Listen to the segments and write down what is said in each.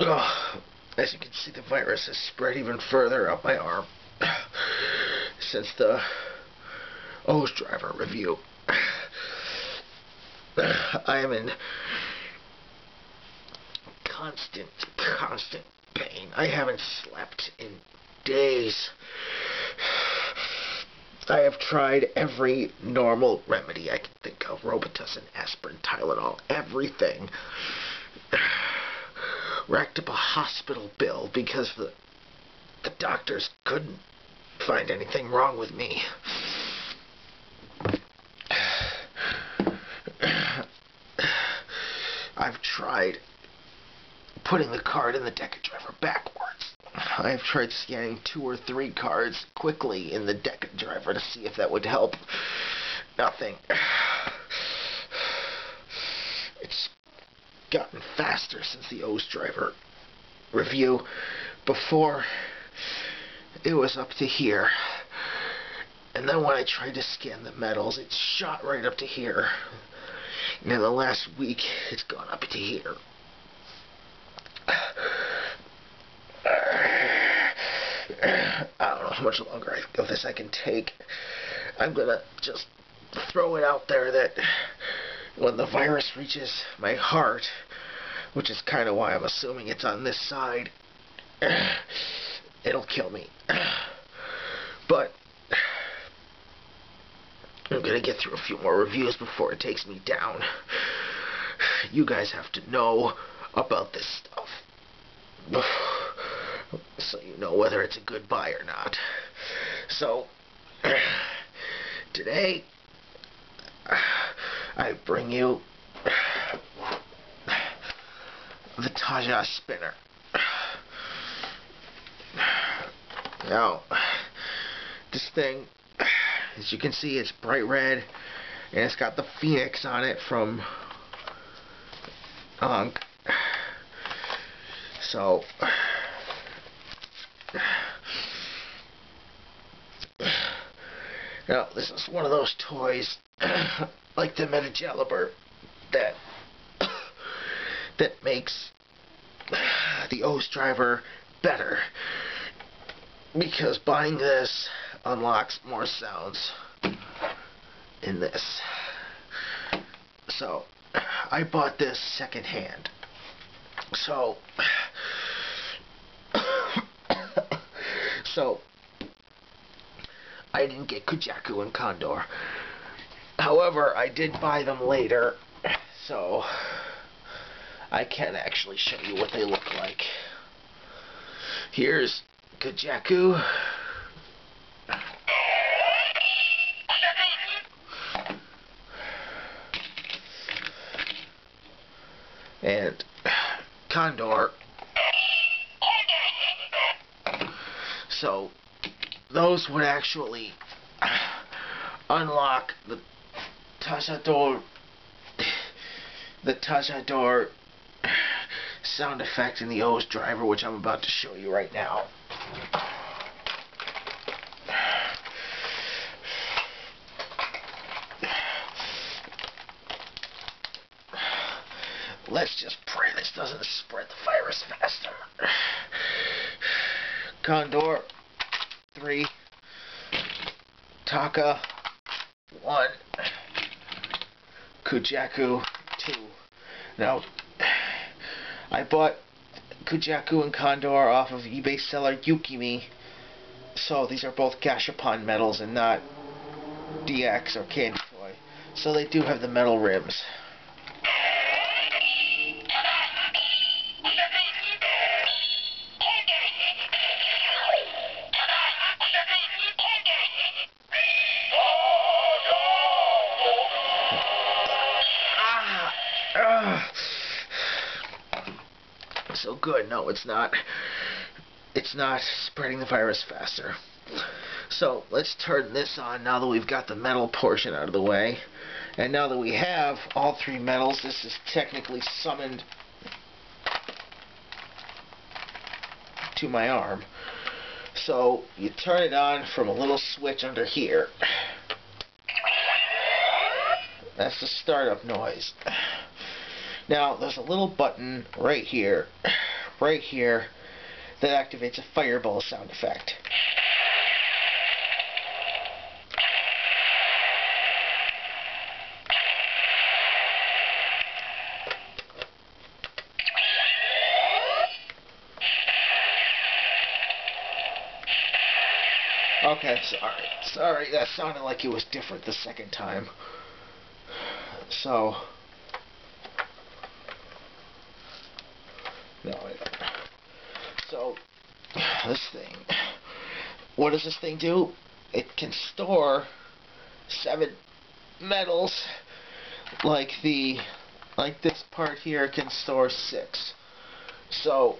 Oh, as you can see, the virus has spread even further up my arm since the hose driver review. I am in constant pain. I haven't slept in days. I have tried every normal remedy I can think of. Robitussin, aspirin, Tylenol, everything. Racked up a hospital bill because the doctors couldn't find anything wrong with me. I've tried putting the card in the Deca driver backwards. I've tried scanning 2 or 3 cards quickly in the Deca driver to see if that would help. Nothing. It's gotten faster since the hose driver review. Before, it was up to here. And then when I tried to scan the metals, it shot right up to here. And in the last week, it's gone up to here. I don't know how much longer of this I can take. I'm gonna just throw it out there that when the virus reaches my heart, which is kind of why I'm assuming it's on this side, it'll kill me. But I'm gonna get through a few more reviews before it takes me down. You guys have to know about this stuff, so you know whether it's a good buy or not. So, today, I bring you the Taja Spinner. Now, this thing, as you can see, it's bright red, and it's got the phoenix on it from Ankh. So, now, this is one of those toys, like the Metageliber, that makes the hose driver better, because buying this unlocks more sounds in this. So, I bought this secondhand. So, I didn't get Kujaku and Condor. However, I did buy them later, so I can actually show you what they look like. Here's Kujaku. And Condor. So those would actually unlock the Tajador sound effect in the hose driver, which I'm about to show you right now. Let's just pray this doesn't spread the virus faster. Condor 3, Taka 1, Kujaku 2. Now, I bought Kujaku and Condor off of eBay seller Yukimi, so these are both Gashapon metals and not DX or Candy Toy. So they do have the metal rims. So good. No, it's not. It's not spreading the virus faster. So let's turn this on now that we've got the metal portion out of the way. And now that we have all 3 metals, this is technically summoned to my arm. So you turn it on from a little switch under here. That's the startup noise. Now, there's a little button right here right here that activates a fireball sound effect. Okay, sorry, that sounded like it was different the second time. So, no, I don't. So, this thing, what does this thing do? It can store 7 metals, like this part here can store 6. So,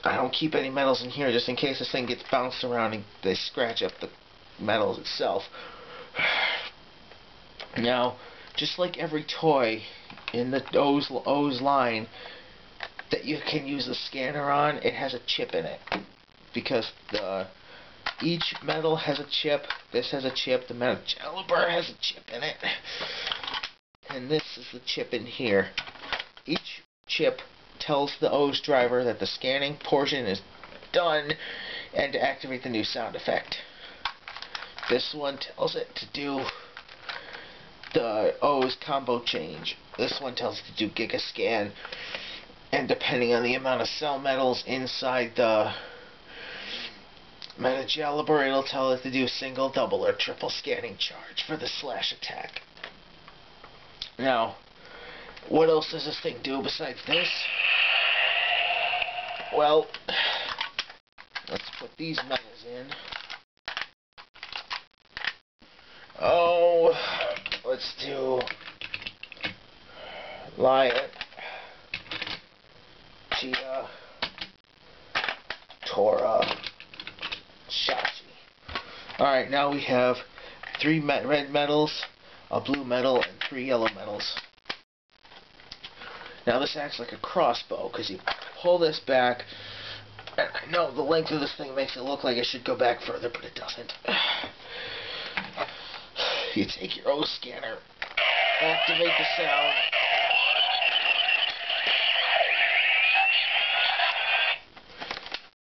I don't keep any metals in here just in case this thing gets bounced around and they scratch up the metals itself. Now, just like every toy in the O's line that you can use the scanner on, it has a chip in it. Because each metal has a chip, this has a chip, the metal caliber has a chip in it. And this is the chip in here. Each chip tells the O's driver that the scanning portion is done and to activate the new sound effect. This one tells it to do the O's combo change. This one tells it to do Giga Scan, and depending on the amount of cell metals inside the Metagaliber, it'll tell it to do single, double, or triple scanning charge for the slash attack. Now, what else does this thing do besides this? Well, let's put these metals in. Oh, let's do Lion, Cheetah, Tora, Shachi. Alright, now we have 3 red metals, a blue metal, and 3 yellow metals. Now this acts like a crossbow, because you pull this back, and I know the length of this thing makes it look like it should go back further, but it doesn't. You take your O scanner, activate the sound,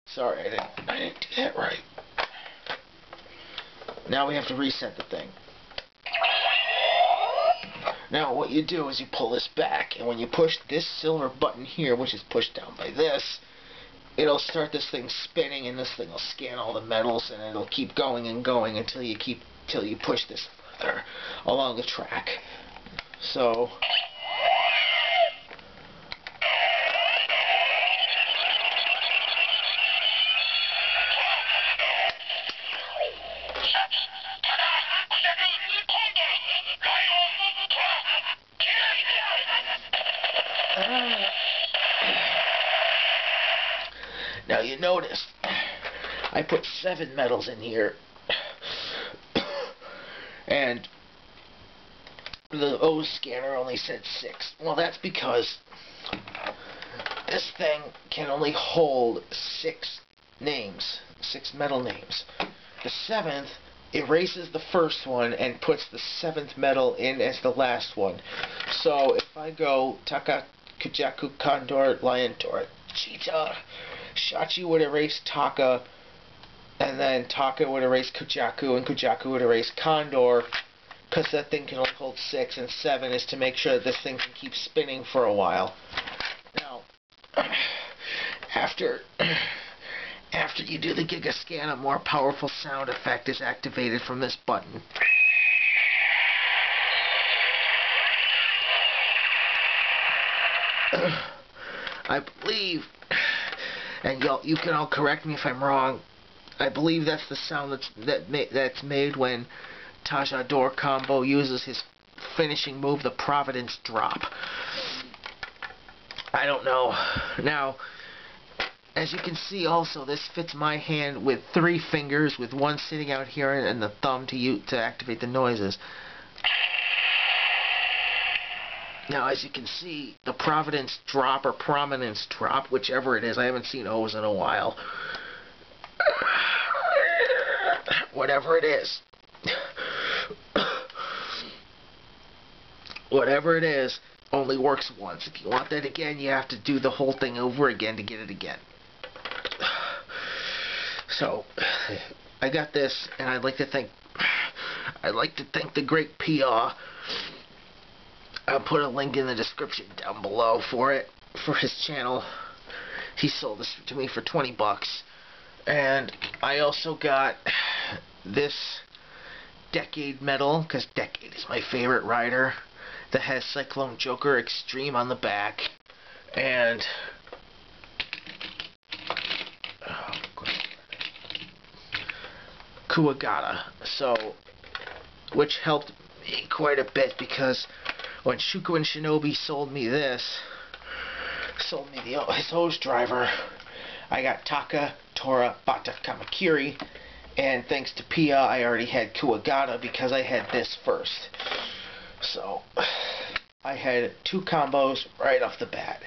sorry, I didn't do that right. Now we have to reset the thing. Now what you do is you pull this back, and when you push this silver button here, which is pushed down by this, it'll start this thing spinning, and this thing will scan all the metals, and it'll keep going and going until you push this further along the track. So now you notice I put 7 metals in here, and the O scanner only said 6. Well, that's because this thing can only hold 6 names, 6 metal names. The 7th erases the first one and puts the 7th metal in as the last one. So if I go Taka, Kujaku, Condor, Lion, Tora, Cheetah, Shachi would erase Taka, and then Taka would erase Kujaku, and Kujaku would erase Condor, because that thing can only hold 6, and 7 is to make sure that this thing can keep spinning for a while. Now, after you do the Giga Scan, a more powerful sound effect is activated from this button. I believe, and you can all correct me if I'm wrong, I believe that's the sound that's made when Taja Door Combo uses his finishing move, the Providence Drop. I don't know. Now, as you can see also, this fits my hand with 3 fingers, with one sitting out here and the thumb to activate the noises. Now, as you can see, the Providence Drop or Prominence Drop, whichever it is, I haven't seen O's in a while. Whatever it is. Whatever it is, only works once. If you want that again, you have to do the whole thing over again to get it again. So I got this, and I'd like to thank the great Peaugh. I'll put a link in the description down below for his channel. He sold this to me for 20 bucks. And I also got this Decade medal, because Decade is my favorite rider, that has Cyclone Joker Extreme on the back. And Kuwagata. So, which helped me quite a bit, because when Shuko and Shinobi sold me his hose driver, I got Taka, Tora, Bata, Kamakiri, and thanks to Peaugh, I already had Kuwagata because I had this first. So, I had 2 combos right off the bat.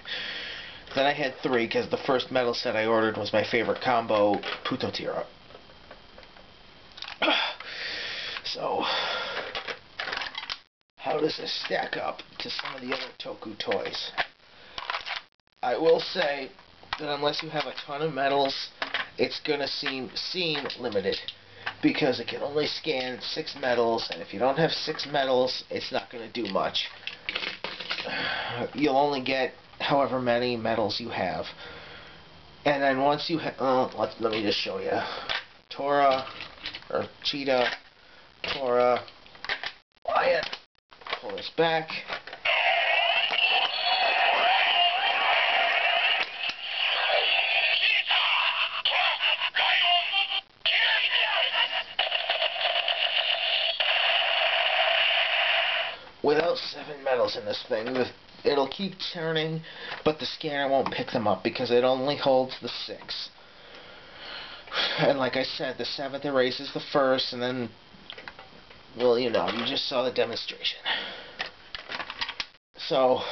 Then I had 3, because the first metal set I ordered was my favorite combo, Putotira. So, how does this stack up to some of the other Toku toys? I will say that unless you have a ton of medals, it's gonna seem limited, because it can only scan 6 medals, and if you don't have 6 medals, it's not gonna do much. You'll only get however many medals you have, and then once you have, let me just show you. Tora, or Cheetah, Tora, Lion. Pull this back. Without 7 medals in this thing, it'll keep turning, but the scanner won't pick them up because it only holds the 6. And like I said, the 7th erases the 1st, and then, well, you know, you just saw the demonstration. So,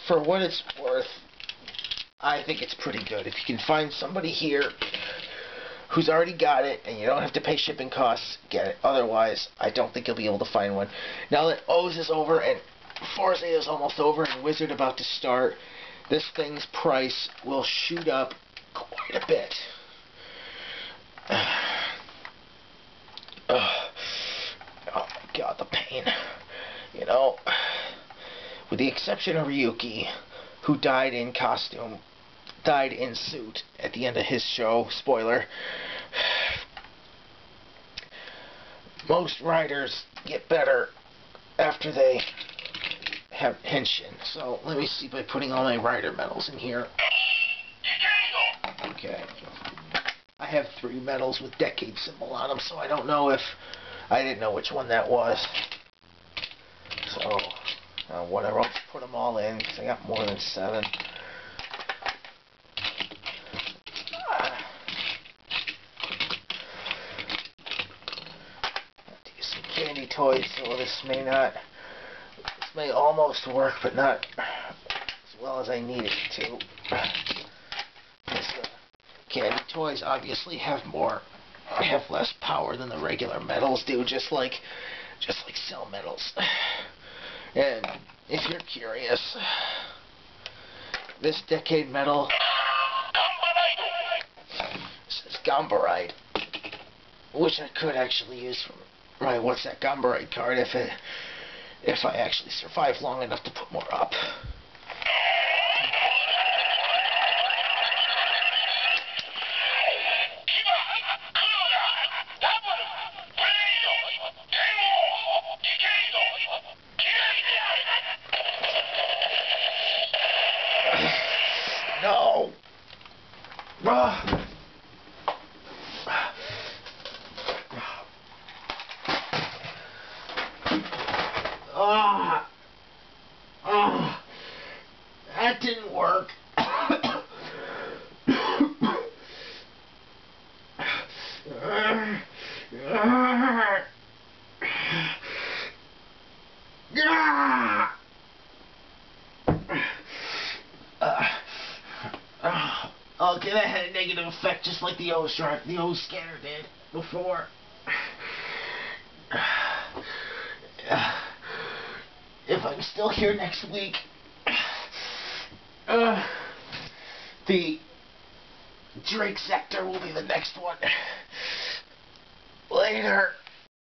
for what it's worth, I think it's pretty good. If you can find somebody here who's already got it, and you don't have to pay shipping costs, get it. Otherwise, I don't think you'll be able to find one. Now that O's is over, and Forza is almost over, and Wizard about to start, this thing's price will shoot up quite a bit. Oh my god, the pain. You know, with the exception of Ryuki, who died in suit at the end of his show, spoiler, most riders get better after they have henshin. So let me see by putting all my rider medals in here. Okay. I have 3 medals with Decade symbol on them, so I don't know if I didn't know which one that was. So whatever, I'll put them all in because I got more than 7. Candy toys, so this may almost work, but not as well as I need it to. Candy toys obviously have less power than the regular metals do, just like cell metals. And if you're curious, this Decade metal says Gombarite, which I could actually use from my What's That Gombarite card if I actually survive long enough to put more up. No! That didn't work. Okay, that had a negative effect just like the O scanner did before. If I'm still here next week, the Drake Sector will be the next one. Later.